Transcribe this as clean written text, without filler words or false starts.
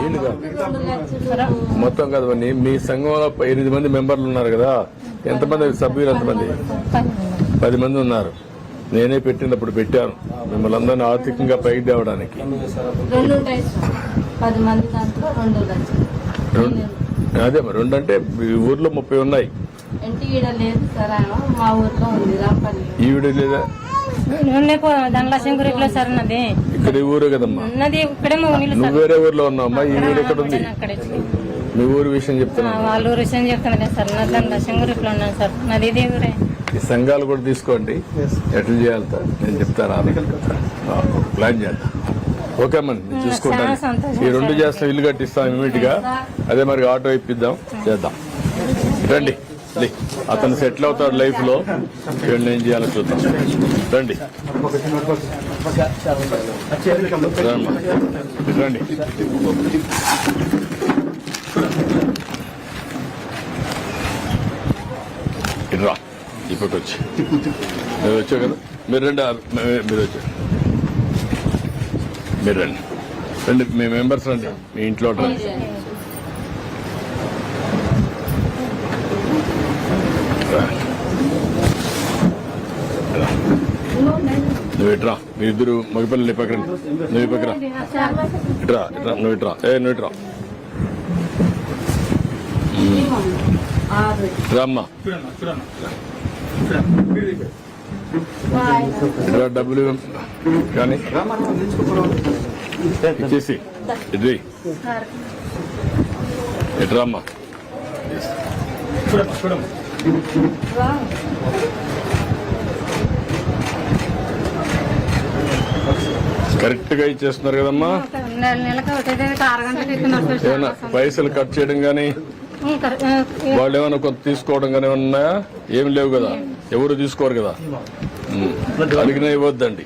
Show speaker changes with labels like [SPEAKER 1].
[SPEAKER 1] నీళ్లు కాదు మొత్తం కదవని మీ సంఘంలో 8 మంది మెంబర్లు ఉన్నారు కదా, ఎంతమంది సభ్యులు? ఎంతమంది? 10 మంది ఉన్నారు. నేనే పెట్టినప్పుడు పెట్టాను మిమ్మల్ని అందరినీ ఆర్థికంగా పైకి తేవడానికి. అదే మరి 2 అంటే ఊర్లో 30 ఉన్నాయి. ఈవిడ లేదా ఇక్కడ ఊరే కదమ్మా, నువ్వు వేరే ఊర్లో ఉన్నావమ్మా. ఈ ఊరు ఎక్కడ ఉంది? మీ ఊరు విషయం చెప్తున్నా.
[SPEAKER 2] వాళ్ళ ఊరు విషయం చెప్తున్నా సార్. లక్ష్మీపురిలో ఉన్నాను సార్. నాది ఇదే ఊరే.
[SPEAKER 1] ఈ సంఘాలు కూడా తీసుకోండి, ఎట్లా చేయాలి నేను చెప్తాను. ప్లాన్ చేద్దాం. ఓకే అమ్మా, నేను చూసుకుంటాను. ఈ 2 చేస్తాం, ఇల్లు కట్టిస్తాం ఇమీడియట్ గా. అదే మరి ఆటో ఇప్పిద్దాం, చేద్దాం. రండి, అతను సెటిల్ అవుతాడు లైఫ్ లో. ఏం చేయాలో చూద్దాం. రండి రండి. రా, ఇప్పుడు వచ్చి మీరు వచ్చావు కదా, మీరు రండి. మీరు వచ్చారు, మీరు రండి. రండి, మీ మెంబర్స్ రండి, మీ ఇంట్లో రండి. నువ్వు ఇట్రా, మీ ఇద్దరు మగపిల్లలు పక్కన. నువ్వు పక్కన ఇట్రా, ఇట్రా, నువ్వు ఇట్రా. నువ్వు ఇట్రా రామ్మా. ఇట్రా, డబ్బులు కానీ ఇచ్చేసి ఇది ఇట్రామ్మా. కరెక్ట్ గా ఇచ్చేస్తున్నారు కదమ్మా. ఏమన్నా పైసలు కట్ చేయడం గానీ వాళ్ళు ఏమైనా కొంత తీసుకోవడం కానీ ఉన్నాయా? ఏమి లేవు కదా, ఎవరు తీసుకోరు కదా. అడిగినా ఇవ్వద్దండి.